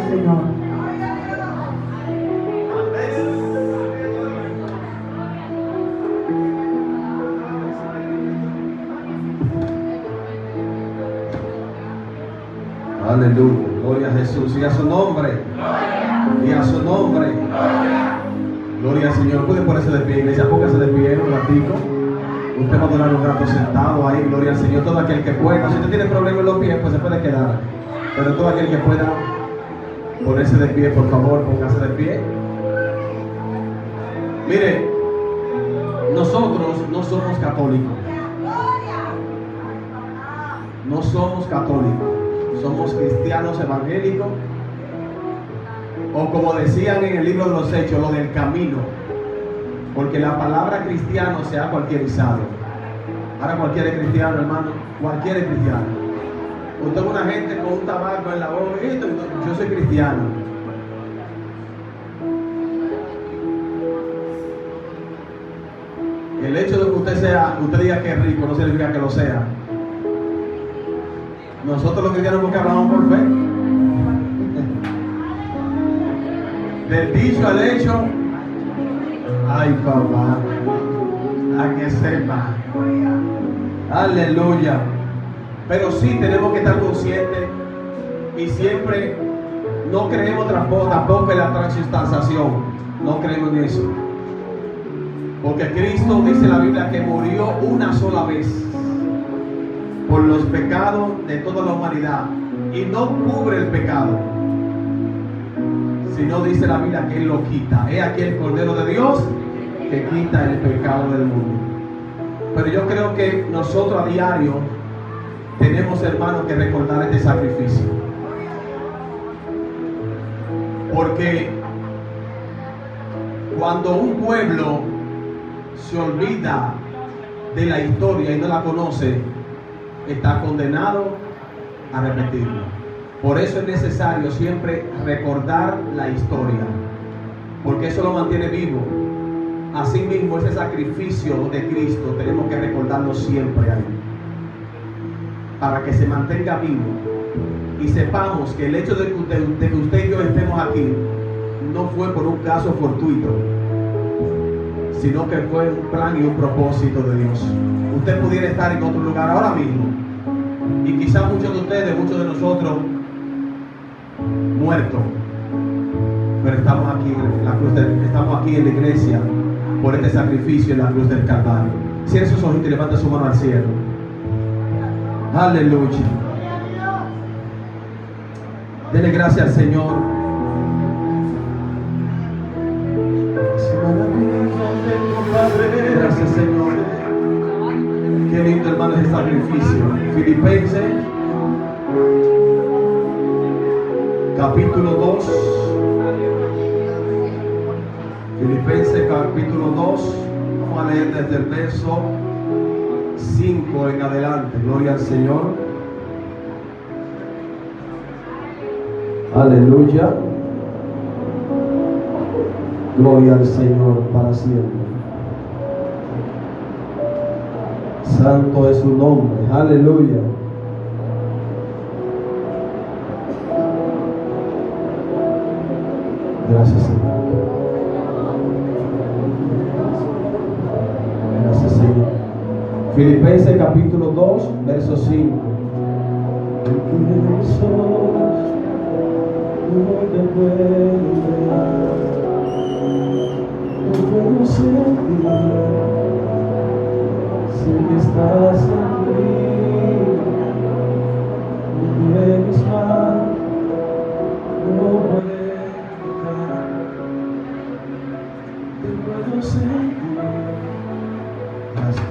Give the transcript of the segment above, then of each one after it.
Señor. Aleluya, gloria a Jesús y a su nombre. Y a su nombre. Gloria al Señor. Pueden ponerse de pie, iglesia, póngase de pie un ratico. Usted va a durar un rato sentado ahí, gloria al Señor. Todo aquel que pueda, si usted tiene problemas en los pies, pues se puede quedar. Pero todo aquel que pueda ponerse de pie, por favor, póngase de pie. Mire, nosotros no somos católicos. No somos católicos. Somos cristianos evangélicos. O como decían en el libro de los Hechos, lo del camino. Porque la palabra cristiano se ha cualquierizado. Ahora cualquiera es cristiano, hermano. Cualquiera es cristiano. Usted es una gente con un tabaco en la boca. Yo soy cristiano. El hecho de que usted diga que es rico no significa que lo sea. Nosotros los cristianos porque hablamos por fe. Del dicho al hecho. Ay, papá, a que sepa. Aleluya. Pero sí tenemos que estar conscientes y siempre no creemos tampoco en la transustanciación. No creemos en eso. Porque Cristo dice en la Biblia que murió una sola vez por los pecados de toda la humanidad y no cubre el pecado. Si no, dice la Biblia que Él lo quita. He aquí el Cordero de Dios que quita el pecado del mundo. Pero yo creo que nosotros a diario tenemos, hermanos, que recordar este sacrificio. Porque cuando un pueblo se olvida de la historia y no la conoce, está condenado a repetirlo. Por eso es necesario siempre recordar la historia, porque eso lo mantiene vivo. Asimismo, ese sacrificio de Cristo tenemos que recordarlo siempre ahí, para que se mantenga vivo y sepamos que el hecho de que usted y yo estemos aquí no fue por un caso fortuito, sino que fue un plan y un propósito de Dios. Usted pudiera estar en otro lugar ahora mismo y quizás muchos de ustedes, muchos de nosotros muertos, pero estamos aquí en la cruz estamos aquí en la iglesia por este sacrificio en la cruz del Calvario. Cierre sus ojos y levanta su mano al cielo. Aleluya. Dele gracias al Señor. Gracias, Señor. Qué lindo, hermano, es el sacrificio. Filipenses capítulo 2. Filipenses capítulo 2. Vamos a leer desde el verso 5 en adelante. Gloria al Señor. Aleluya. Gloria al Señor para siempre. Santo es su nombre. Aleluya. Gracias, Señor. Gracias, Señor. Filipenses capítulo 2, verso 5. Sé que estás en mí, de mis manos no puede tocar, te puedo sentir. Gracias.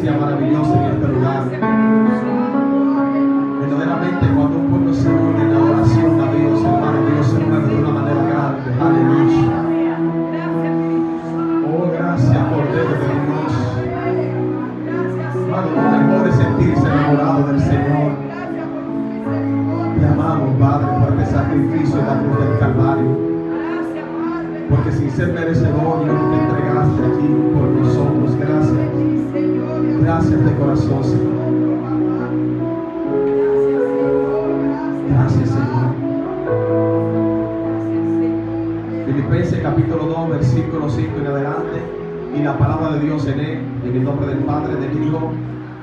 presencia maravillosa en este lugar. Verdaderamente cuando un pueblo se une en la oración a Dios, hermano, Dios se mueve de una manera grande. Aleluya. Oh, gracias, Cordero de Dios. Hermano, lo mejor es sentirse enamorado del Señor. Te amamos, Padre, por este sacrificio en la cruz del Calvario. Porque sin ser merecedor, Dios te entregaste aquí por nosotros. Gracias. Gracias de corazón, Señor. Gracias, Señor. Filipenses capítulo 2, versículo 5 en adelante. Y la palabra de Dios en él, en el nombre del Padre, del Hijo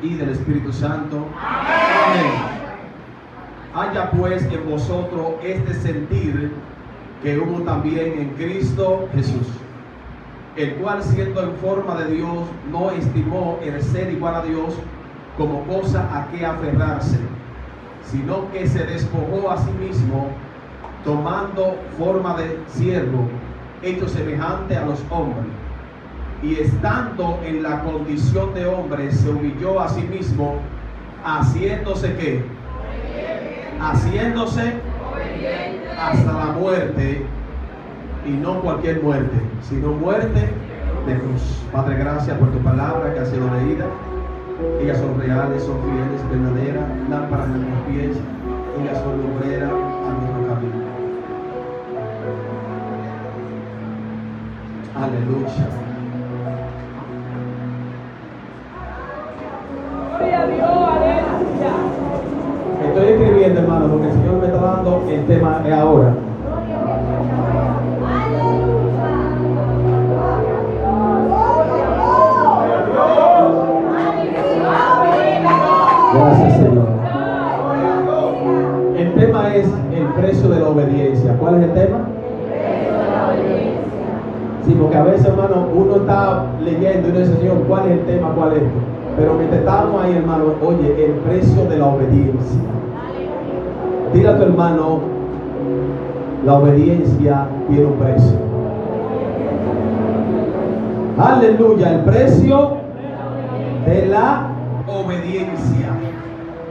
y del Espíritu Santo. Amén. Haya pues en vosotros este sentir que hubo también en Cristo Jesús, el cual siendo en forma de Dios no estimó el ser igual a Dios como cosa a que aferrarse, sino que se despojó a sí mismo, tomando forma de siervo, hecho semejante a los hombres, y estando en la condición de hombre se humilló a sí mismo, haciéndose ¿qué? Haciéndose hasta la muerte, y no cualquier muerte, sino muerte de cruz. Padre, gracias por tu palabra que ha sido leída. Ellas son reales, son fieles, verdaderas, lámparas de nuestros pies. Ellas son lumbreras a nuestro camino. Aleluya. Estoy escribiendo, hermano, porque el Señor me está dando el tema de ahora. Gracias, Señor. El tema es el precio de la obediencia. ¿Cuál es el tema? Sí, porque a veces, hermano, uno está leyendo y uno dice, Señor, ¿cuál es el tema? ¿Cuál es esto? Pero mientras estamos ahí, hermano, oye, el precio de la obediencia. Dile a tu hermano, la obediencia tiene un precio. Aleluya, el precio de la obediencia.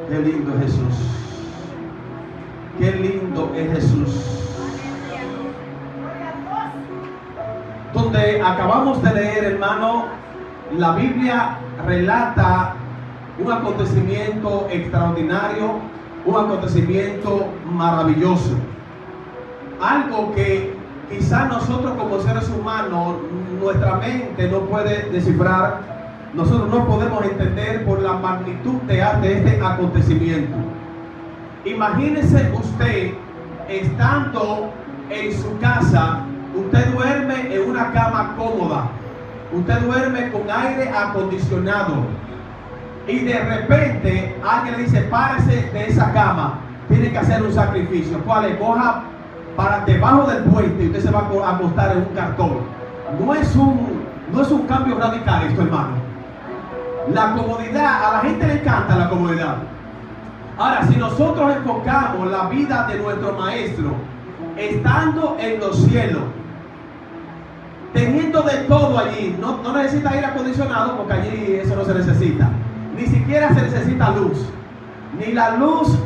Qué lindo es Jesús. Qué lindo es Jesús. Donde acabamos de leer, hermano, la Biblia relata un acontecimiento extraordinario, un acontecimiento maravilloso. Algo que quizás nosotros como seres humanos, nuestra mente no puede descifrar, nosotros no podemos entender por la magnitud de este acontecimiento. Imagínese usted estando en su casa, usted duerme en una cama cómoda, usted duerme con aire acondicionado y de repente alguien le dice, párese de esa cama, tiene que hacer un sacrificio. ¿Cuál es? Coja para debajo del puente y usted se va a acostar en un cartón. No es un cambio radical esto, hermano. La comodidad, a la gente le encanta la comodidad. Ahora, si nosotros enfocamos la vida de nuestro maestro, estando en los cielos, teniendo de todo allí, no necesita aire acondicionado porque allí eso no se necesita. Ni siquiera se necesita luz. Ni la luz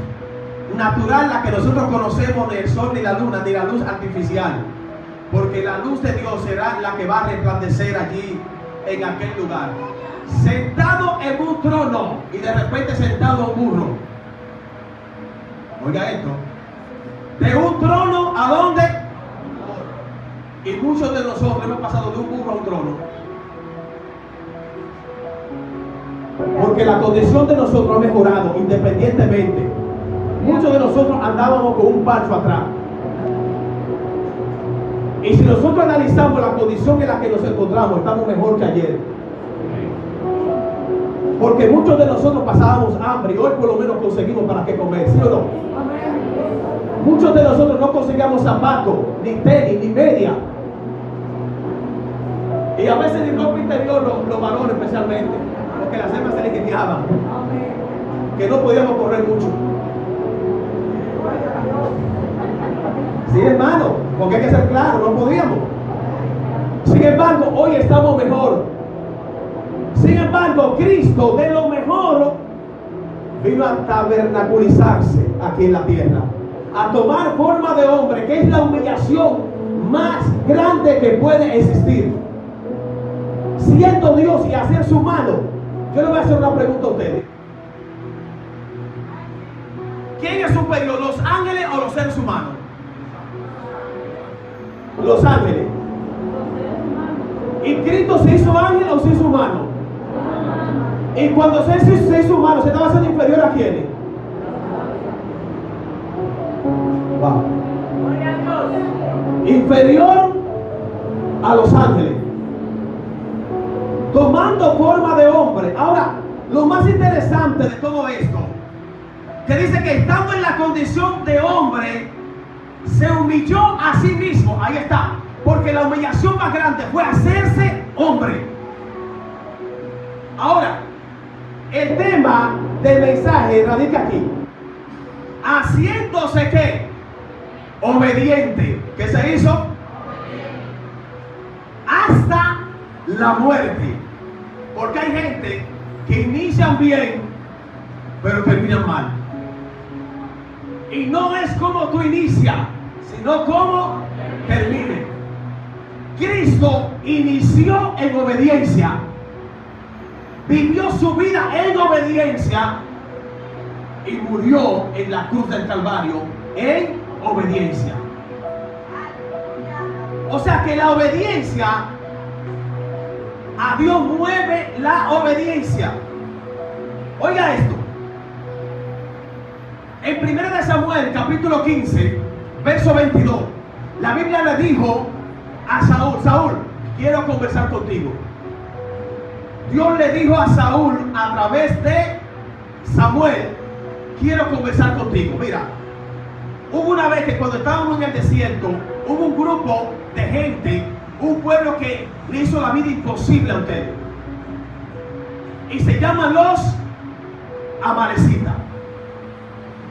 natural, la que nosotros conocemos, ni el sol, ni la luna, ni la luz artificial. Porque la luz de Dios será la que va a resplandecer allí en aquel lugar. Sentado en un trono y de repente sentado en un burro. Oiga esto. De un trono a dónde? Y muchos de nosotros hemos pasado de un burro a un trono. Porque la condición de nosotros ha mejorado independientemente. Muchos de nosotros andábamos con un parcho atrás. Y si nosotros analizamos la condición en la que nos encontramos, estamos mejor que ayer. Porque muchos de nosotros pasábamos hambre y hoy por lo menos conseguimos para qué comer, ¿sí o no? Muchos de nosotros no conseguíamos zapatos, ni tenis, ni media. Y a veces ni ropa interior, los varones especialmente, porque las hembras se les guiñaban. Que no podíamos correr mucho. Sí, hermano, porque hay que ser claro, no podíamos. Sin embargo, hoy estamos mejor. Sin embargo, Cristo de lo mejor vino a tabernaculizarse aquí en la tierra, a tomar forma de hombre, que es la humillación más grande que puede existir. Siendo Dios y hacerse humano. Yo le voy a hacer una pregunta a ustedes. ¿Quién es superior, los ángeles o los seres humanos? Los ángeles. ¿Y Cristo se hizo ángel o se hizo humano? Y cuando se hizo humano, ¿se estaba haciendo inferior a quiénes? Wow. Inferior a los ángeles, tomando forma de hombre. Ahora, lo más interesante de todo esto, que dice que estando en la condición de hombre, se humilló a sí mismo. Ahí está. Porque la humillación más grande fue hacerse hombre. Ahora, el tema del mensaje radica aquí. Haciéndose ¿qué? Obediente. ¿Qué se hizo? Hasta la muerte. Porque hay gente que inician bien, pero terminan mal. Y no es como tú inicias, sino como termine. Cristo inició en obediencia, vivió su vida en obediencia y murió en la cruz del Calvario en obediencia. O sea que la obediencia a Dios mueve la obediencia. Oiga esto. En 1 de Samuel, capítulo 15, verso 22, la Biblia le dijo a Saúl: Saúl, quiero conversar contigo. Dios le dijo a Saúl a través de Samuel: quiero conversar contigo. Mira, hubo una vez que cuando estábamos en el desierto, hubo un grupo de gente, un pueblo que le hizo la vida imposible a ustedes. Y se llaman los amalecitas.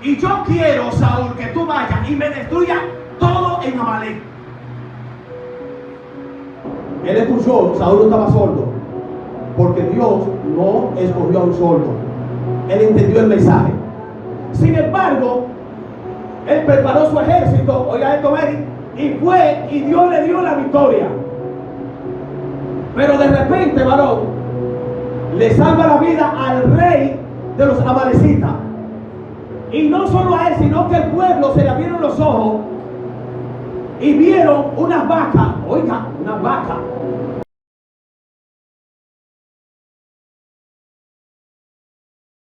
Y yo quiero, Saúl, que tú vayas y me destruyas todo en Amalek. Él escuchó, Saúl no estaba sordo, porque Dios no escogió a un sordo. Él entendió el mensaje. Sin embargo, él preparó su ejército, oiga esto, y fue, y Dios le dio la victoria. Pero de repente, varón, le salva la vida al rey de los amalecitas. Y no solo a él, sino que el pueblo se le abrieron los ojos y vieron unas vacas. Oiga, unas vacas.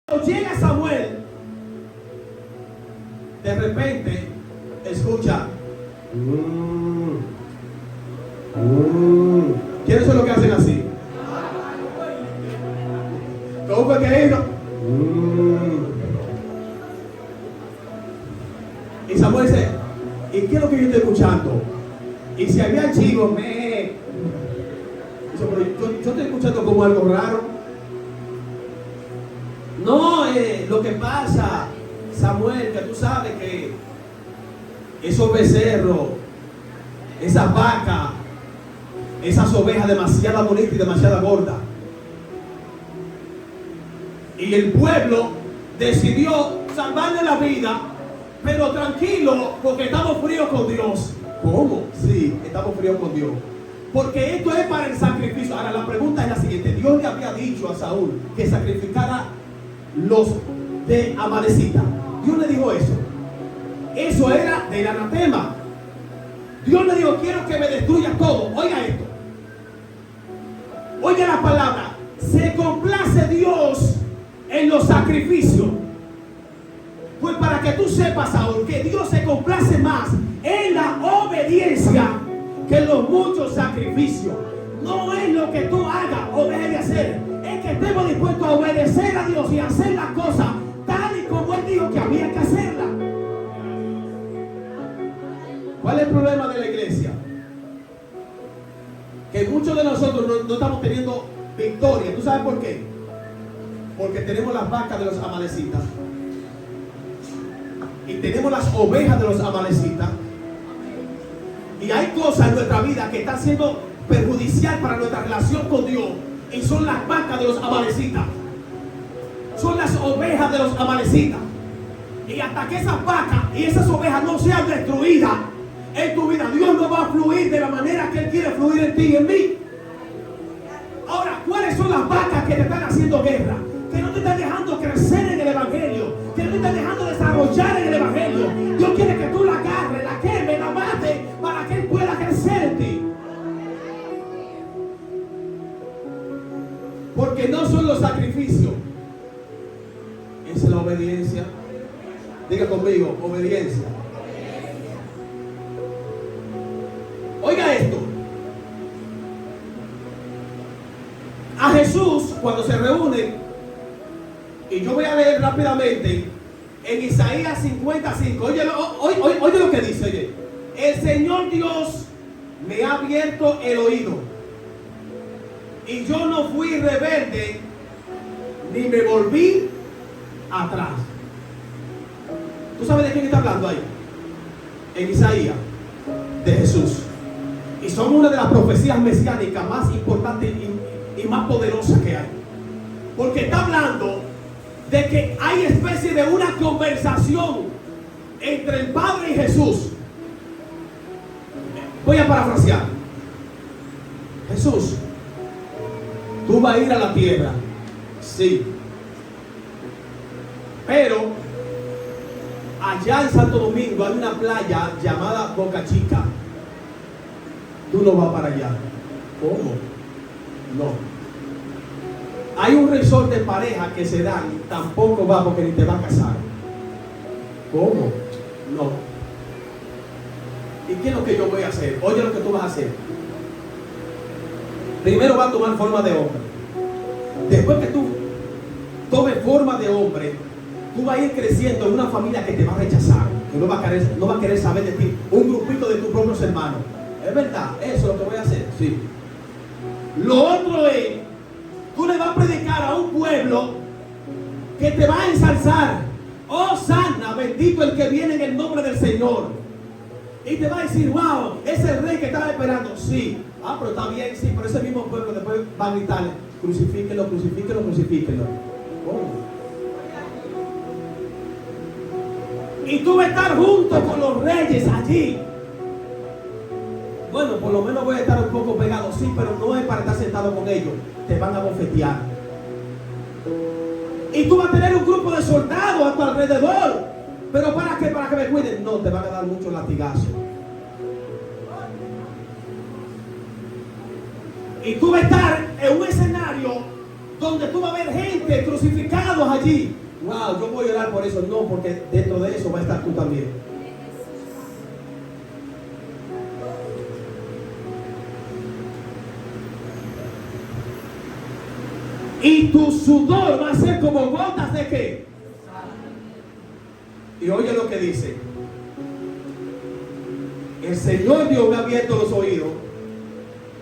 Cuando llega Samuel, de repente escucha. ¿Quiénes son los que hacen así? ¿Cómo fue que hizo? Y Samuel dice: ¿y qué es lo que yo estoy escuchando? Y si había chivos, dice, pero yo estoy escuchando como algo raro. No, lo que pasa, Samuel, que tú sabes que esos becerros, esas vacas, esas ovejas demasiado bonitas y demasiado gordas. Y el pueblo decidió salvarle la vida, pero tranquilo, porque estamos fríos con Dios. ¿Cómo? Sí, estamos fríos con Dios. Porque esto es para el sacrificio. Ahora la pregunta es la siguiente: Dios le había dicho a Saúl que sacrificara los de Amalecita. Dios le dijo eso. Eso era del anatema. Dios le dijo: quiero que me destruyas todo. Oiga esto. Oiga la palabra. Se complace Dios en los sacrificios. Pues para que tú sepas, Saúl, que Dios se complace más en la obediencia que en los muchos sacrificios. No es lo que tú hagas o dejes de hacer, es que estemos dispuestos a obedecer a Dios y a hacer las cosas tal y como Él dijo que había que hacerla. ¿Cuál es el problema de la iglesia? Que muchos de nosotros no estamos teniendo victoria. ¿Tú sabes por qué? Porque tenemos las vacas de los amalecitas y tenemos las ovejas de los amalecitas, y hay cosas en nuestra vida que están siendo perjudicial para nuestra relación con Dios, y son las vacas de los amalecitas. Son las ovejas de los amalecitas. Y hasta que esas vacas y esas ovejas no sean destruidas en tu vida, Dios no va a fluir de la manera que Él quiere fluir en ti y en mí. Ahora, ¿cuáles son las vacas que te están haciendo guerra? Que no te están dejando crecer en el Evangelio, que no te están dejando desarrollar en el Evangelio. Dios quiere que tú la agarres, la quemes, la mates, para que Él pueda crecer en ti. Porque no son los sacrificios, es la obediencia. Diga conmigo, obediencia. Oiga esto. A Jesús, cuando se reúnen, y yo voy a leer rápidamente en Isaías 55. Oye lo que dice. Oye, el Señor Dios me ha abierto el oído, y yo no fui rebelde ni me volví atrás. ¿Tú sabes de quién está hablando ahí? En Isaías, de Jesús. Y son una de las profecías mesiánicas más importantes y más poderosas que hay. Porque está hablando de que hay especie de una conversación entre el Padre y Jesús. Voy a parafrasear. Jesús, tú vas a ir a la tierra, sí, pero allá en Santo Domingo hay una playa llamada Boca Chica. Tú no vas para allá. ¿Cómo? No. Hay un resort de pareja que se dan, tampoco va porque ni te va a casar. ¿Cómo? No. ¿Y qué es lo que yo voy a hacer? Oye lo que tú vas a hacer. Primero va a tomar forma de hombre. Después que tú tomes forma de hombre, tú vas a ir creciendo en una familia que te va a rechazar, que no va a querer saber de ti. Un grupito de tus propios hermanos. Es verdad, eso es lo que voy a hacer. Sí. Lo otro es, tú le vas a predicar a un pueblo que te va a ensalzar. Oh, sana, bendito el que viene en el nombre del Señor. Y te va a decir, wow, es el rey que estaba esperando. Sí. Ah, pero está bien, sí, pero ese mismo pueblo después va a gritarle, crucifíquenlo, crucifíquenlo, crucifíquenlo. ¿Cómo? Y tú vas a estar junto con los reyes allí. Bueno, por lo menos voy a estar un poco pegado, sí, pero no es para estar sentado con ellos. Te van a bofetear. Y tú vas a tener un grupo de soldados a tu alrededor. ¿Pero para qué? Para que me cuiden. No, te van a dar muchos latigazos. Y tú vas a estar en un escenario donde tú vas a ver gente crucificados allí. Wow, yo voy a orar por eso. No, porque dentro de eso va a estar tú también. Y tu sudor va a ser como gotas de qué. Y oye lo que dice. El Señor Dios me ha abierto los oídos,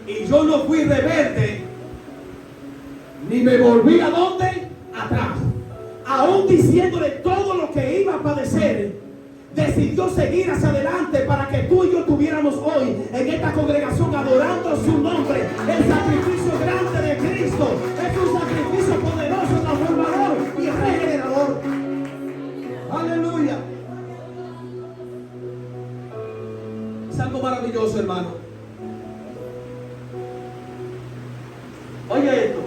y yo no fui rebelde ni me volví a dónde, atrás. Aún diciéndole todo lo que iba a padecer, decidió seguir hacia adelante para que tú y yo tuviéramos hoy en esta congregación adorando su nombre. El sacrificio grande de Cristo es un sacrificio poderoso, transformador y regenerador. Aleluya. Es algo maravilloso, hermano. Oye esto.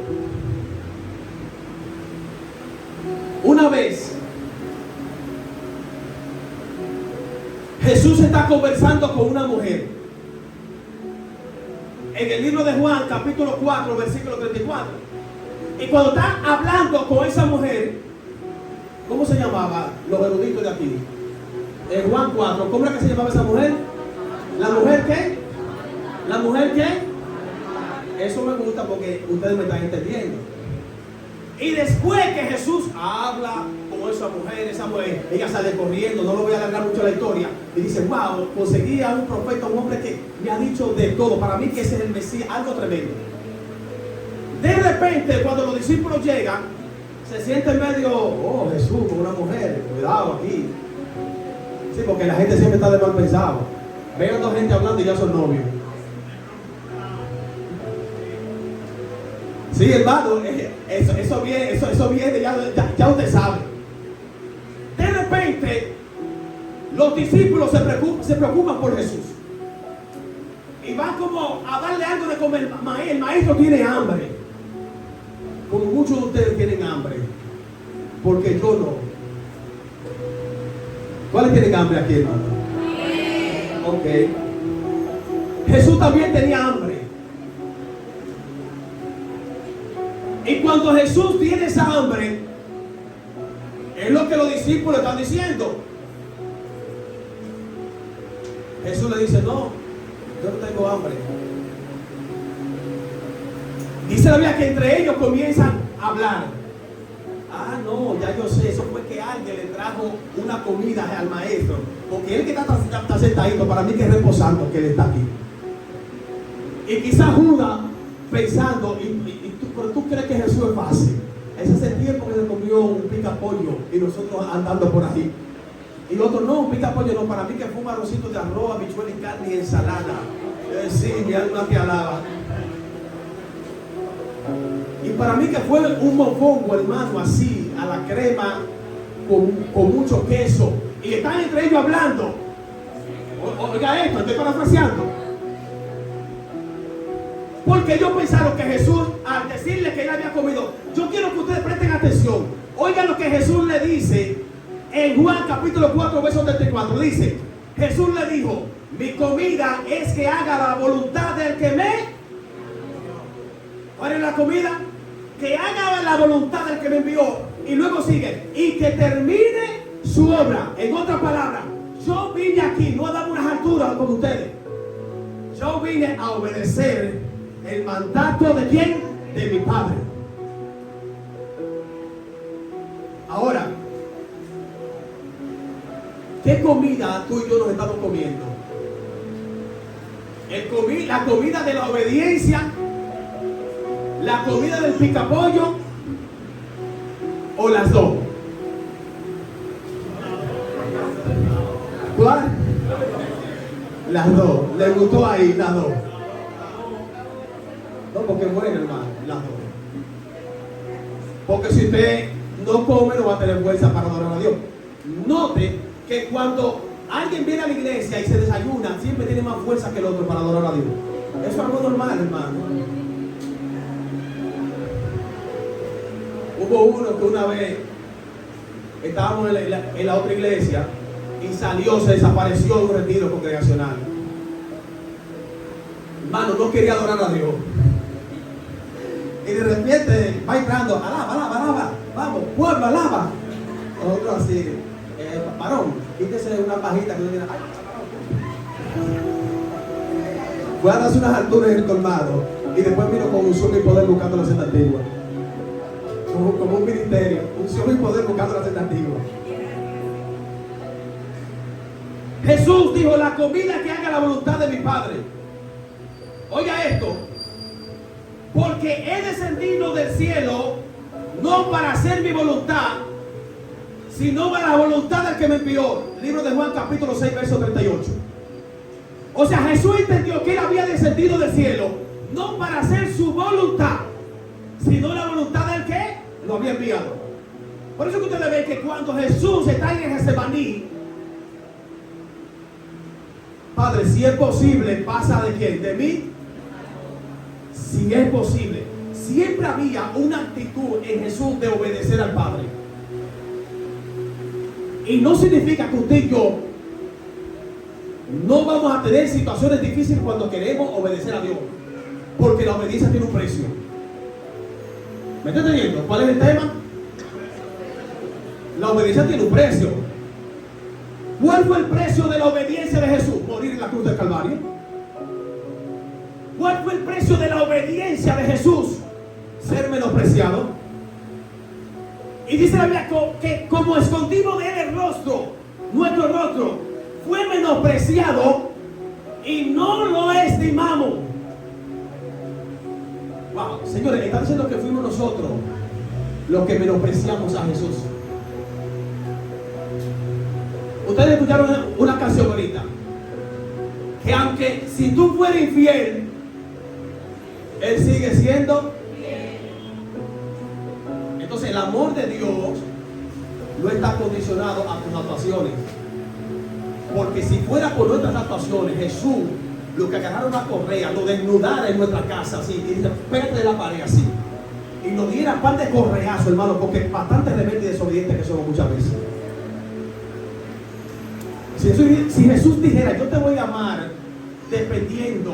Una vez Jesús está conversando con una mujer en el libro de Juan, capítulo 4, versículo 34. Y cuando está hablando con esa mujer, ¿cómo se llamaba? Los eruditos de aquí. En Juan 4, ¿cómo era que se llamaba esa mujer? ¿La mujer qué? ¿La mujer qué? Eso me gusta porque ustedes me están entendiendo. Y después que Jesús habla con esa mujer, ella sale corriendo. No lo voy a alargar mucho la historia. Y dice, wow, conseguí a un profeta, un hombre que me ha dicho de todo. Para mí que ese es el Mesías, algo tremendo. De repente, cuando los discípulos llegan, se siente medio, oh, Jesús con una mujer, cuidado aquí. Sí, porque la gente siempre está de mal pensado. Veo a otra gente hablando y ya son novios. Sí, hermano, eso viene, ya usted sabe. De repente, los discípulos se preocupan por Jesús. Y van como a darle algo de comer. El maestro tiene hambre. Como muchos de ustedes tienen hambre. Porque yo no. ¿Cuáles tienen hambre aquí, hermano? Ok. Jesús también tenía hambre. Y cuando Jesús tiene esa hambre, es lo que los discípulos están diciendo. Jesús le dice, no, yo no tengo hambre. Dice la Biblia que entre ellos comienzan a hablar. Ah, no, ya yo sé, eso fue que alguien le trajo una comida al maestro. Porque él que está sentadito, para mí que es reposando que él está aquí. Y quizás Judas pensando, pero tú crees que Jesús es fácil. Ese es el tiempo que se comió un pica pollo y nosotros andando por ahí. Y otro, no, un pica pollo no, para mí que fue un arrocito de arroz, habichuela y carne y ensalada. Sí, mi alma te alaba. Y para mí que fue un mofongo, hermano, así, a la crema, con mucho queso. Y están entre ellos hablando. Oiga esto, estoy parafraseando. Porque ellos pensaron que Jesús, al decirle que él había comido, yo quiero que ustedes presten atención. Oigan lo que Jesús le dice en Juan capítulo 4, verso 34. Dice, Jesús le dijo, mi comida es que haga la voluntad del que me... ¿Cuál es la comida? Que haga la voluntad del que me envió. Y luego sigue, y que termine su obra. En otras palabras, yo vine aquí, no a dar unas alturas como ustedes. Yo vine a obedecer el mandato de quién? De mi Padre. Ahora, ¿qué comida tú y yo nos estamos comiendo? La comida de la obediencia, la comida del picapollo o las dos. ¿Cuál? Las dos. ¿Le gustó ahí las dos? No, porque es bueno, hermano, las dos. Porque si usted no come, no va a tener fuerza para adorar a Dios. Note que cuando alguien viene a la iglesia y se desayuna, siempre tiene más fuerza que el otro para adorar a Dios. Eso es algo normal, hermano. Hubo uno que una vez estábamos en la otra iglesia y salió, se desapareció de un retiro congregacional. Hermano, no quería adorar a Dios. Y de repente va entrando, alaba, vamos, pueblo, alaba. Otro así, varón, quítese una pajita que no tiene. Fue a darse unas alturas en el colmado y después vino con unción y poder buscando la senda antigua. Como un ministerio, unción y poder buscando la senda antigua. Jesús dijo, la comida que haga la voluntad de mi Padre. Oiga esto. Porque he descendido del cielo no para hacer mi voluntad, sino para la voluntad del que me envió. Libro de Juan capítulo 6, verso 38. O sea, Jesús entendió que él había descendido del cielo no para hacer su voluntad, sino la voluntad del que lo había enviado. Por eso que ustedes ven que cuando Jesús está en el Getsemaní, Padre, si es posible, pasa de quién, de mí. Si es posible, siempre había una actitud en Jesús de obedecer al Padre. Y no significa que usted y yo no vamos a tener situaciones difíciles cuando queremos obedecer a Dios, porque la obediencia tiene un precio. ¿Me está entendiendo? ¿Cuál es el tema? La obediencia tiene un precio. ¿Cuál fue el precio de la obediencia de Jesús? Morir en la cruz del Calvario. ¿Cuál fue el precio de la obediencia de Jesús? Ser menospreciado. Y dice la Biblia que como escondimos de él el rostro, nuestro rostro, fue menospreciado y no lo estimamos. Wow, señores, está diciendo que fuimos nosotros los que menospreciamos a Jesús. Ustedes escucharon una canción ahorita, que aunque si tú fueras infiel, él sigue siendo fiel. amor de Dios no está condicionado a tus actuaciones. Porque si fuera por nuestras actuaciones, Jesús, lo que agarrara una correa, lo desnudara en nuestra casa, así, y dice, pégate de la pared así. Y nos diera par de correazos, hermano, porque bastante rebelde y desobediente que somos muchas veces. Si Jesús dijera, yo te voy a amar dependiendo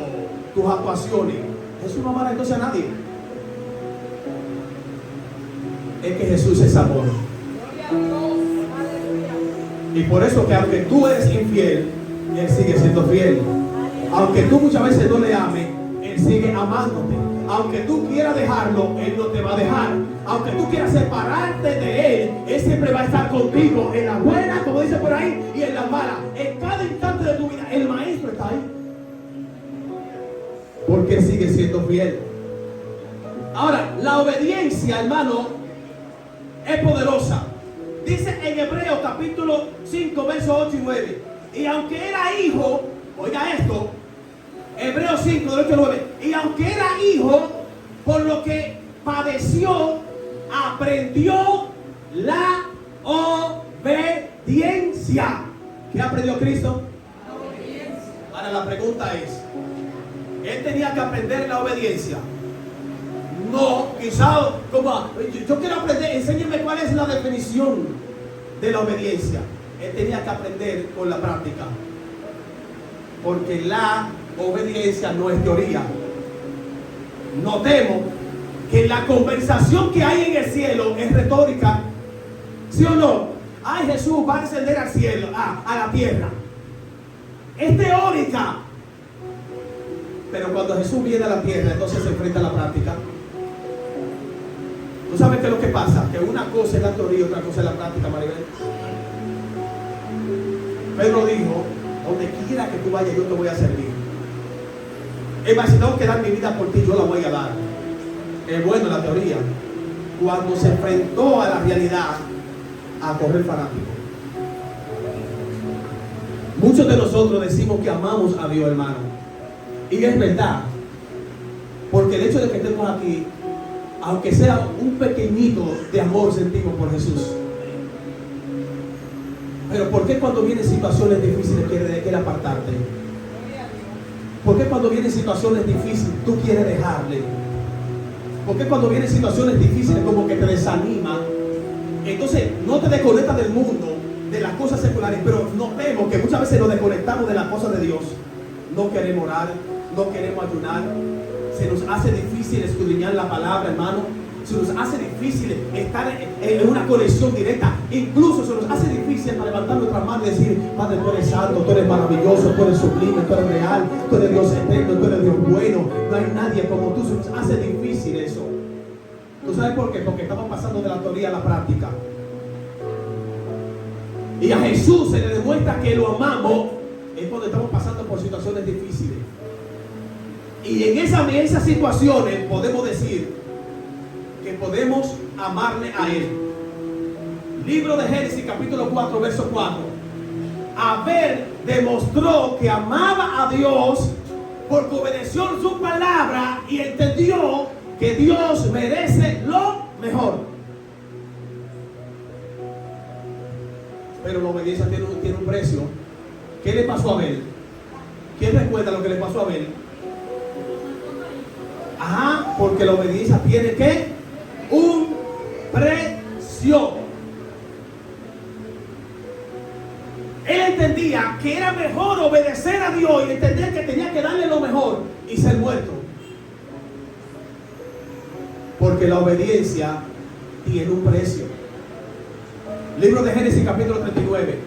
tus actuaciones, Jesús no amará entonces a nadie. Es que Jesús es amor. Y por eso que aunque tú eres infiel, Él sigue siendo fiel. Aunque tú muchas veces no le ames, Él sigue amándote. Aunque tú quieras dejarlo, Él no te va a dejar. Aunque tú quieras separarte de Él, Él siempre va a estar contigo en la buena, como dice por ahí, y en la mala. En cada instante de tu vida, el Maestro está ahí. Porque Él sigue siendo fiel. Ahora, la obediencia, hermano, es poderosa. Dice en Hebreos capítulo 5, versos 8 y 9. Y aunque era hijo, oiga esto, Hebreos 5, del 8 al 9. Y aunque era hijo, por lo que padeció, aprendió la obediencia. ¿Qué aprendió Cristo? La obediencia. Ahora la pregunta es, ¿Él tenía que aprender la obediencia? No, quizás como yo quiero aprender, enséñeme cuál es la definición de la obediencia. Él tenía que aprender con la práctica. Porque la obediencia no es teoría. Notemos que la conversación que hay en el cielo es retórica. ¿Sí o no? Ay, Jesús va a descender al cielo, a la tierra. Es teórica. Pero cuando Jesús viene a la tierra, entonces se enfrenta a la práctica. ¿Tú sabes qué es lo que pasa? Que una cosa es la teoría y otra cosa es la práctica, Maribel. Pedro dijo, donde quiera que tú vayas, yo te voy a servir. Es más, si tengo que dar mi vida por ti, yo la voy a dar. Es bueno la teoría. Cuando se enfrentó a la realidad, a correr fanático. Muchos de nosotros decimos que amamos a Dios, hermano. Y es verdad. Porque el hecho de que estemos aquí, aunque sea un pequeñito de amor sentimos por Jesús. Pero ¿por qué cuando vienen situaciones difíciles quiere apartarte? ¿Por qué cuando vienen situaciones difíciles tú quieres dejarle? ¿Por qué cuando vienen situaciones difíciles como que te desanima? Entonces no te desconectas del mundo, de las cosas seculares, pero notemos que muchas veces nos desconectamos de las cosas de Dios. No queremos orar, no queremos ayunar. Se nos hace difícil escudriñar la palabra, hermano. Se nos hace difícil estar en una conexión directa. Incluso se nos hace difícil para levantar nuestras manos y decir, Padre, tú eres santo, tú eres maravilloso, tú eres sublime, tú eres real, tú eres Dios eterno, tú eres Dios bueno. No hay nadie como tú. Se nos hace difícil eso. ¿Tú sabes por qué? Porque estamos pasando de la teoría a la práctica. Y a Jesús se le demuestra que lo amamos es cuando estamos pasando por situaciones difíciles. Y en esas situaciones podemos decir que podemos amarle a Él. Libro de Génesis capítulo 4 verso 4. Abel demostró que amaba a Dios porque obedeció su palabra y entendió que Dios merece lo mejor. Pero la obediencia tiene un precio. ¿Qué le pasó a Abel? ¿Quién recuerda lo que le pasó a Abel? Ajá, porque la obediencia tiene que un precio. Él entendía que era mejor obedecer a Dios y entender que tenía que darle lo mejor y ser muerto. Porque la obediencia tiene un precio. Libro de Génesis capítulo 39.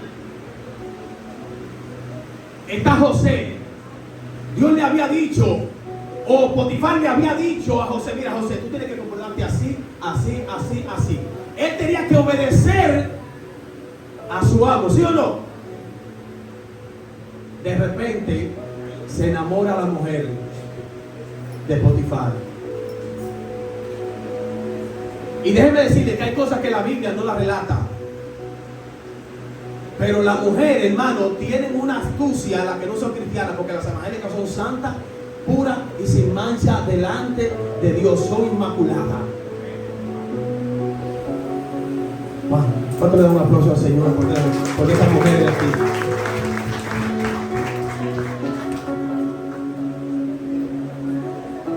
Está José. Dios le había dicho, o Potifar le había dicho a José, mira José, tú tienes que comportarte así, así, así, así. Él tenía que obedecer a su amo, ¿sí o no? De repente se enamora la mujer de Potifar. Y déjeme decirle que hay cosas que la Biblia no la relata. Pero la mujer, hermano, tienen una astucia, las que no son cristianas, porque las evangélicas son santas, puras y sin mancha delante de Dios, son inmaculadas. ¿Cuánto le da un aplauso al Señor por esta mujer de aquí?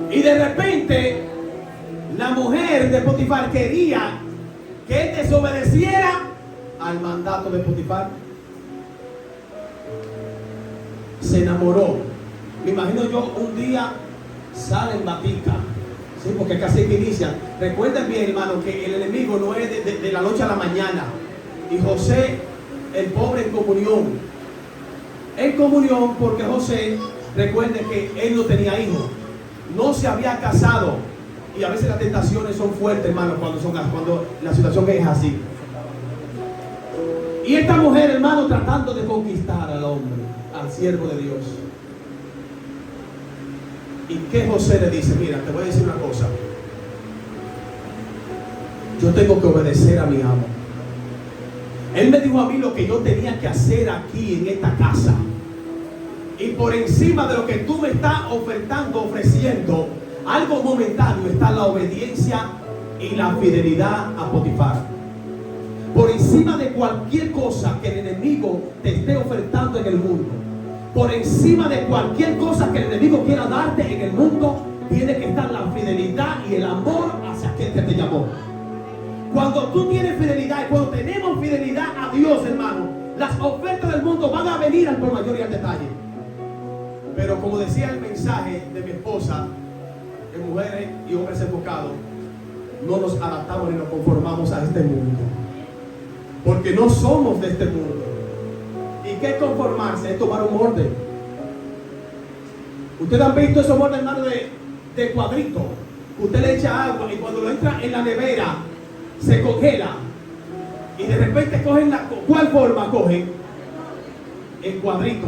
Y de repente, la mujer de Potifar quería que él desobedeciera al mandato de Potifar. Se enamoró. Me imagino yo un día sale en batica. Sí, porque es casi que inicia. Recuerden bien, hermano, que el enemigo no es de la noche a la mañana. Y José, el pobre, en comunión. En comunión porque José, recuerden que él no tenía hijos. No se había casado. Y a veces las tentaciones son fuertes, hermano, cuando la situación es así. Y esta mujer, hermano, tratando de conquistar al hombre, al siervo de Dios. ¿Y qué José le dice? Mira, te voy a decir una cosa. Yo tengo que obedecer a mi amo. Él me dijo a mí lo que yo tenía que hacer aquí en esta casa. Y por encima de lo que tú me estás ofreciendo, algo momentáneo, está la obediencia y la fidelidad a Potifar. Por encima de cualquier cosa que el enemigo te esté ofertando en el mundo, por encima de cualquier cosa que el enemigo quiera darte en el mundo, tiene que estar la fidelidad y el amor hacia aquel que te llamó. Cuando tú tienes fidelidad y cuando tenemos fidelidad a Dios, hermano, las ofertas del mundo van a venir al por mayor y al detalle. Pero como decía el mensaje de mi esposa, en mujeres y hombres enfocados, no nos adaptamos ni nos conformamos a este mundo, porque no somos de este mundo. ¿Y qué es conformarse? Es tomar un molde. Ustedes han visto esos moldes, hermano, de cuadrito. Usted le echa agua y cuando lo entra en la nevera se congela y de repente cogen ¿cuál forma cogen? El cuadrito.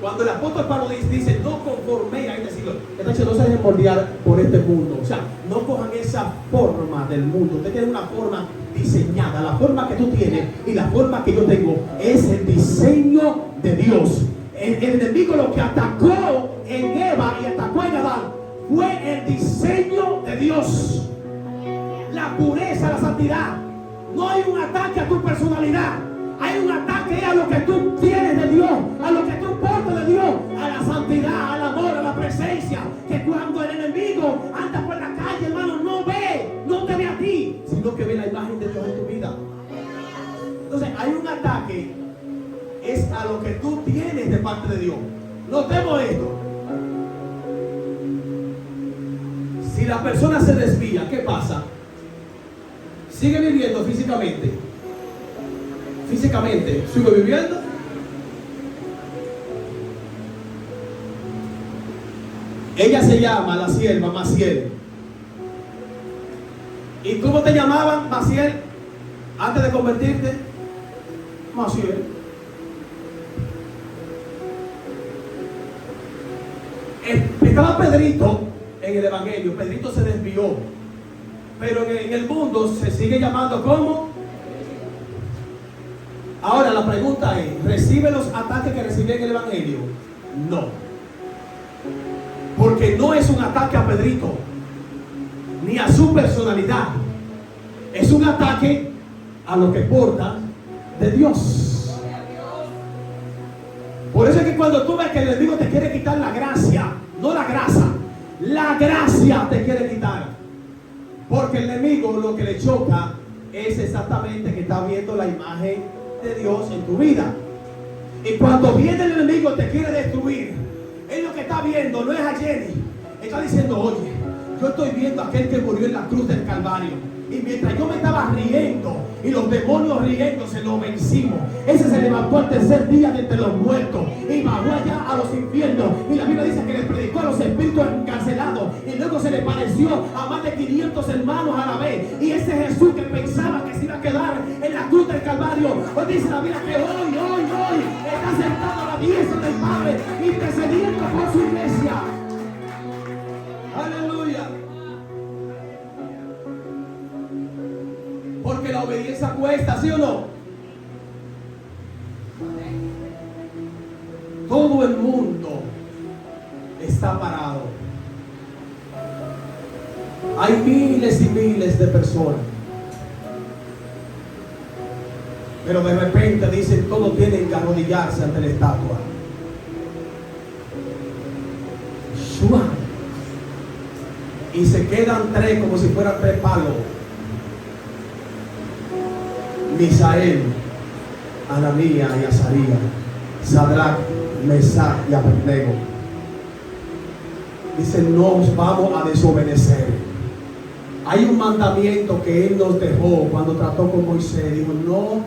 Cuando el apóstol Pablo dice no conforméis a este siglo, entonces no se dejen moldear por este mundo. O sea, no cojan esa forma del mundo. Usted tiene una forma diseñada. La forma que tú tienes y la forma que yo tengo es el diseño de Dios. El enemigo lo que atacó en Eva y atacó en Adán fue el diseño de Dios. La pureza, la santidad. No hay un ataque a tu personalidad. Hay un ataque a lo que tú tienes de Dios, a lo que tú portas de Dios, a la santidad, al amor, a la presencia. Que cuando el enemigo anda por la calle, hermano, no te ve a ti, sino que ve la imagen de Dios en tu vida. Entonces hay un ataque, es a lo que tú tienes de parte de Dios. Notemos esto. Si la persona se desvía, ¿qué pasa? Sigue viviendo físicamente. Físicamente, sigue viviendo. Ella se llama la sierva Maciel. ¿Y cómo te llamaban, Maciel, antes de convertirte? Maciel. Estaba Pedrito en el Evangelio. Pedrito se desvió. Pero en el mundo se sigue llamando ¿cómo? Ahora la pregunta es, ¿recibe los ataques que recibió en el Evangelio? No. Porque no es un ataque a Pedrito, ni a su personalidad. Es un ataque a lo que porta de Dios. Por eso es que cuando tú ves que el enemigo te quiere quitar la gracia, no la grasa, la gracia te quiere quitar. Porque el enemigo lo que le choca es exactamente que está viendo la imagen de Dios en tu vida. Y cuando viene el enemigo te quiere destruir, él lo que está viendo no es a Jenny. Está diciendo, oye, yo estoy viendo a aquel que murió en la cruz del Calvario. Y mientras yo me estaba riendo y los demonios riendo, se lo vencimos. Ese se levantó al tercer día de entre los muertos y bajó allá a los infiernos. Y la Biblia dice que les predicó a los espíritus encarcelados. Y luego se le pareció a más de 500 hermanos a la vez. Y ese Jesús que pensaba que se iba a quedar en la cruz del Calvario, hoy dice la Biblia que hoy está sentado a la diestra del Padre, intercediendo por su iglesia. Aleluya. Porque la obediencia cuesta, ¿sí o no? Todo el mundo está parado. Hay miles y miles de personas Pero de repente dicen, todos tienen que arrodillarse ante la estatua. ¡Shua! Y se quedan tres como si fueran tres palos. Misael, Ananías y Azarías, Sadrach, Mesach y Abednego. Dicen, nos vamos a desobedecer. Hay un mandamiento que Él nos dejó cuando trató con Moisés. Dijo, no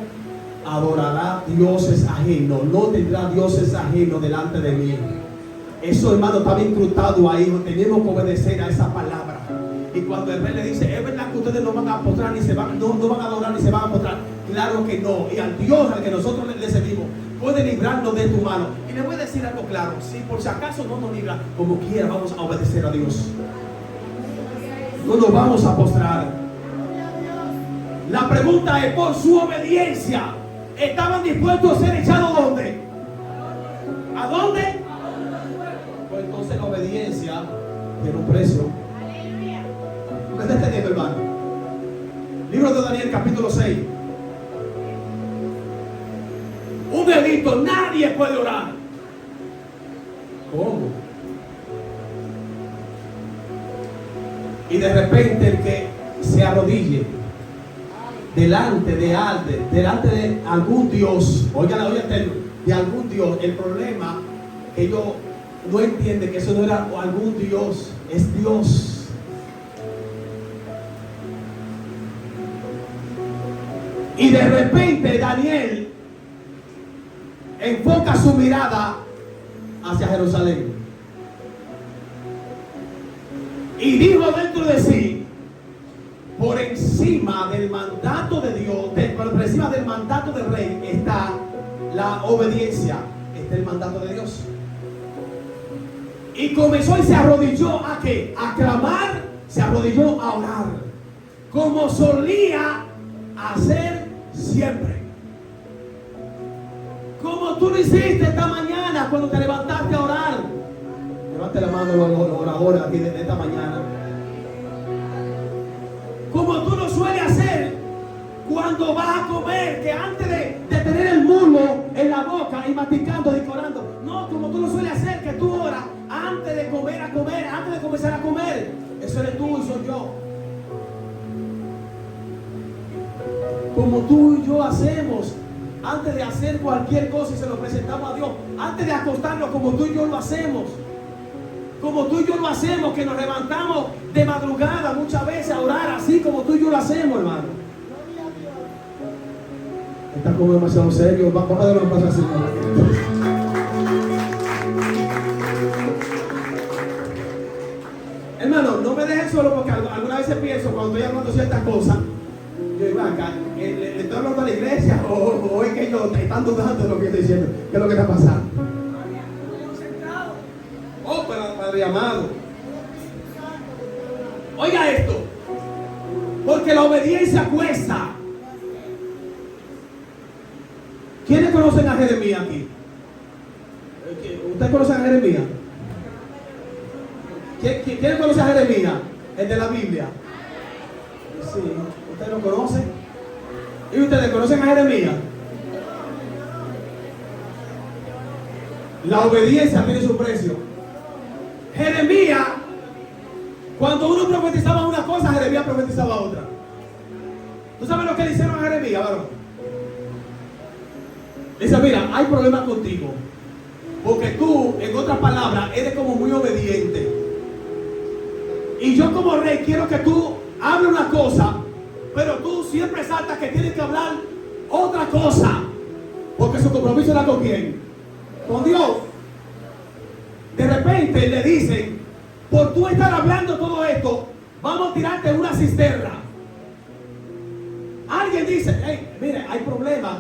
adorará dioses ajenos, no tendrá dioses ajenos delante de mí. Eso, hermano, estaba incrustado ahí. Tenemos que obedecer a esa palabra. Y cuando el rey le dice, es verdad que ustedes no van a postrar ni se van, no van a adorar ni se van a postrar. Claro que no. Y al Dios al que nosotros le servimos puede librarnos de tu mano. Y le voy a decir algo claro. Si por si acaso no nos libra, como quiera vamos a obedecer a Dios. No nos vamos a postrar. La pregunta es, por su obediencia, ¿estaban dispuestos a ser echados dónde? ¿A dónde? Pues entonces la obediencia tiene un precio. ¿Me está entendiendo, hermano? Libro de Daniel, capítulo 6. Un delito, nadie puede orar. ¿Cómo? Y de repente el que se arrodille delante de algún Dios, oigan de algún Dios, el problema que ellos no entienden que eso no era algún Dios, es Dios. Y de repente Daniel enfoca su mirada hacia Jerusalén. Y dijo dentro de sí, por encima del mandato de Dios, por encima del mandato del rey está la obediencia, está el mandato de Dios. Y comenzó y se arrodilló ¿a qué? A clamar, se arrodilló a orar, como solía hacer siempre. Como tú lo hiciste esta mañana cuando te levantaste a orar. Levante la mano los oradores aquí de esta mañana. Como tú lo sueles hacer cuando vas a comer, que antes de tener el muslo en la boca y masticando y orando. No, como tú lo sueles hacer, que tú oras antes de comer a comer, antes de comenzar a comer. Eso eres tú y soy yo. Como tú y yo hacemos antes de hacer cualquier cosa y se lo presentamos a Dios, antes de acostarnos, como tú y yo lo hacemos. Como tú y yo lo hacemos, que nos levantamos de madrugada muchas veces a orar, así como tú y yo lo hacemos, hermano. Está como demasiado serio. Vamos a darle un paso así. Hermano, no me dejes solo, porque algunas veces pienso cuando estoy hablando ciertas cosas, yo digo, acá, ¿le estoy hablando a la iglesia o es que ellos están dudando de lo que estoy diciendo? ¿Qué es lo que está pasando? Oh, Padre amado. Oiga esto, porque la obediencia cuesta. ¿Quiénes conocen a Jeremías aquí? ¿Ustedes conocen a Jeremías? ¿Quiénes conocen a Jeremías? El de la Biblia. Sí, ¿ustedes lo conocen? ¿Y ustedes conocen a Jeremías? La obediencia tiene su precio. Jeremías, cuando uno profetizaba una cosa, Jeremías profetizaba otra. ¿Tú sabes lo que le hicieron a Jeremías, varón? Dice, mira, hay problemas contigo, porque tú, en otras palabras, eres como muy obediente. Y yo como rey quiero que tú hables una cosa, pero tú siempre saltas que tienes que hablar otra cosa, porque su compromiso era con quién, con Dios. De repente le dicen, por tú estar hablando todo esto, vamos a tirarte una cisterna. Alguien dice, hey, mire, hay problema.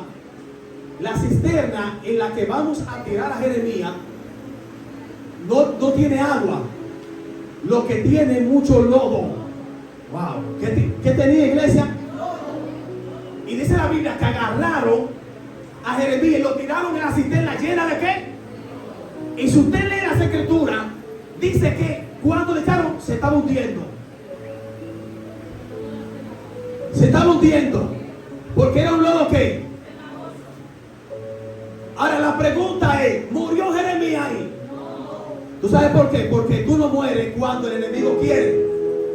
La cisterna en la que vamos a tirar a Jeremías no tiene agua, lo que tiene mucho lodo. Wow. ¿Qué tenía, iglesia? Y dice la Biblia que agarraron a Jeremías y lo tiraron en la cisterna llena de ¿qué? Y si usted lee las escrituras, dice que cuando le echaron, se estaba hundiendo. Se estaba hundiendo. Porque era un lodo ¿qué? La pregunta es, ¿murió Jeremías ahí? ¿Tú sabes por qué? Porque tú no mueres cuando el enemigo quiere.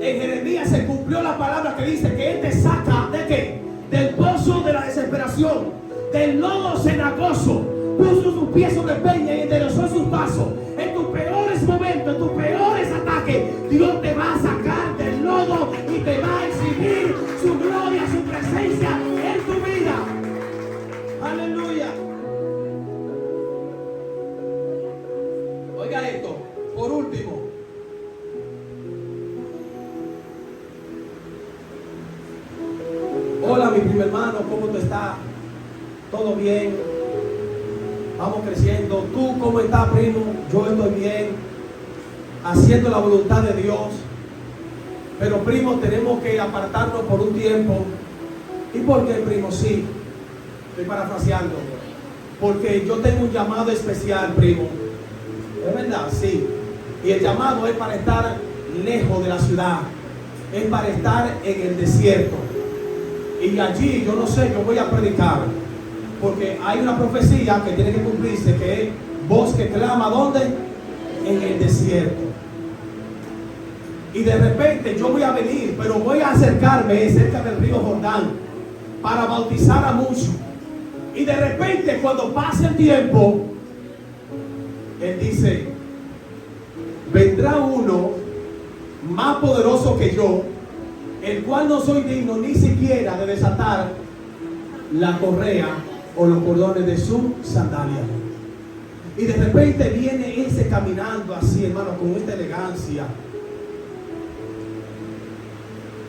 En Jeremías se cumplió la palabra que dice que Él te saca ¿de qué? Del pozo de la desesperación, del lodo cenagoso. Puso sus pies sobre peña y enderezó sus pasos. En tus peores momentos, en tus peores ataques, Dios te va a sacar del lodo y te va a exhibir su gloria, su presencia en tu vida. Aleluya. Oiga esto, por último. Hola mi primo hermano, ¿cómo tú estás? ¿Todo bien? Vamos creciendo. ¿Tú cómo estás, primo? Yo estoy bien, haciendo la voluntad de Dios. Pero primo, tenemos que apartarnos por un tiempo. ¿Y por qué, primo? Sí, estoy parafraseando. Porque yo tengo un llamado especial, primo. ¿Es verdad? Sí. Y el llamado es para estar lejos de la ciudad. Es para estar en el desierto. Y allí, yo no sé, yo voy a predicar. Porque hay una profecía que tiene que cumplirse, que es voz que clama, ¿dónde? En el desierto. Y de repente yo voy a venir, pero voy a acercarme cerca del río Jordán para bautizar a muchos. Y de repente cuando pase el tiempo, Él dice, vendrá uno más poderoso que yo, el cual no soy digno ni siquiera de desatar la correa o los cordones de su sandalia. Y de repente viene ese caminando así, hermano, con esta elegancia.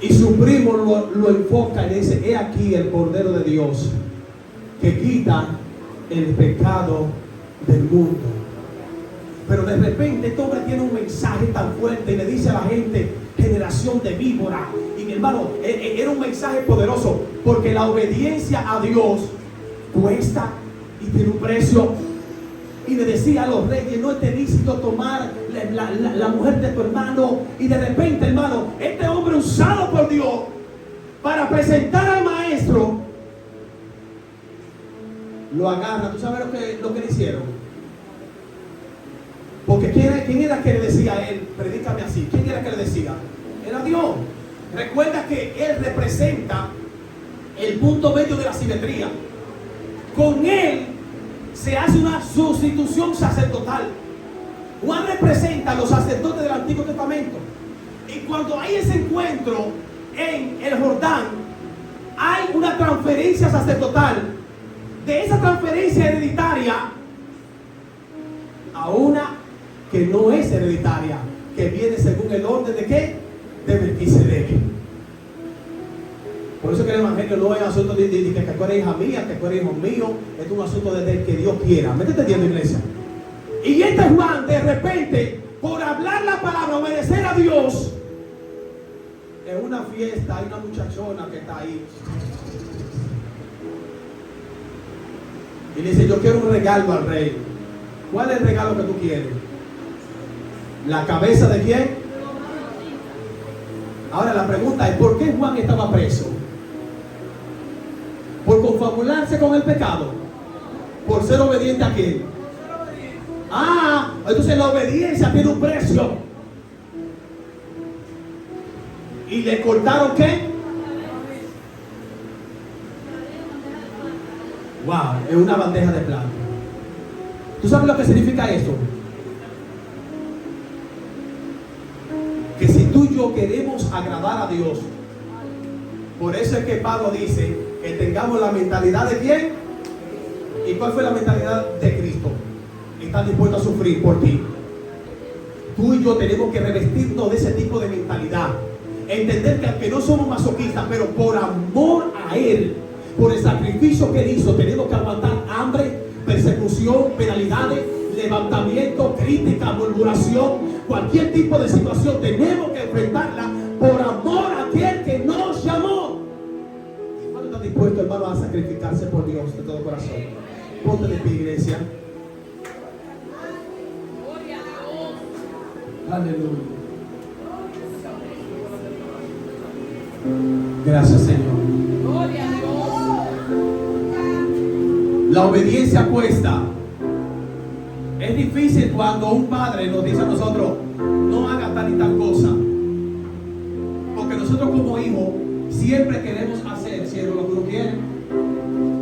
Y su primo lo enfoca y le dice, he aquí el Cordero de Dios que quita el pecado del mundo. Pero de repente este hombre tiene un mensaje tan fuerte y le dice a la gente, generación de víbora. Y mi hermano, era un mensaje poderoso, porque la obediencia a Dios cuesta y tiene un precio. Y le decía a los reyes, no es lícito tomar la mujer de tu hermano. Y de repente, hermano, este hombre usado por Dios para presentar al maestro, lo agarra. ¿Tú sabes lo que le hicieron? Porque ¿quién era que le decía a él, predícame así? ¿Quién era que le decía? Era Dios. Recuerda que Él representa el punto medio de la simetría. Con Él se hace una sustitución sacerdotal. Juan representa a los sacerdotes del Antiguo Testamento. Y cuando hay ese encuentro en el Jordán, hay una transferencia sacerdotal. De esa transferencia hereditaria a una que no es hereditaria, que viene según el orden de ¿qué? De Melquisedec. Por eso que el evangelio no es asunto de que tú eres hija mía, que tú eres hijo mío. Es un asunto de que Dios quiera. ¿Me estás entendiendo, iglesia? Y este Juan, de repente, por hablar la palabra, obedecer a Dios, en una fiesta hay una muchachona que está ahí y le dice, yo quiero un regalo al rey. ¿Cuál es el regalo que tú quieres? ¿La cabeza de quién? Ahora la pregunta es, ¿por qué Juan estaba preso? ¿Por confabularse con el pecado? ¿Por ser obediente a quién? Ah, entonces la obediencia tiene un precio. ¿Y le cortaron qué? Wow, es una bandeja de plata. ¿Tú sabes lo que significa esto? Que si tú y yo queremos agradar a Dios, por eso es que Pablo dice que tengamos la mentalidad de ¿quién? ¿Y cuál fue la mentalidad de Cristo? Está dispuesto a sufrir por ti. Tú y yo tenemos que revestirnos de ese tipo de mentalidad. Entender que aunque no somos masoquistas, pero por amor a Él, por el sacrificio que Él hizo, tenemos que aguantar hambre, persecución, penalidades, levantamiento, crítica, murmuración, cualquier tipo de situación. Tenemos que enfrentarla por amor a aquel que nos llamó. ¿Cuánto está dispuesto, hermano, a sacrificarse por Dios de todo corazón? Ponte de pie, iglesia. Aleluya. Gracias, Señor. La obediencia cuesta. Es difícil cuando un padre nos dice a nosotros, no haga tal y tal cosa. Porque nosotros como hijos siempre queremos hacer si es lo que uno quiere.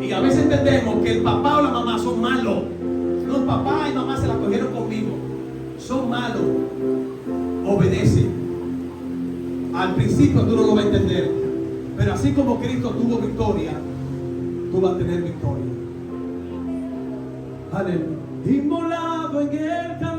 Y a veces entendemos que el papá o la mamá son malos. No, papá y mamá se la cogieron conmigo. Son malos. Obedece. Al principio tú no lo vas a entender. Pero así como Cristo tuvo victoria, tú vas a tener victoria. Aleluya. Inmolado en el camino.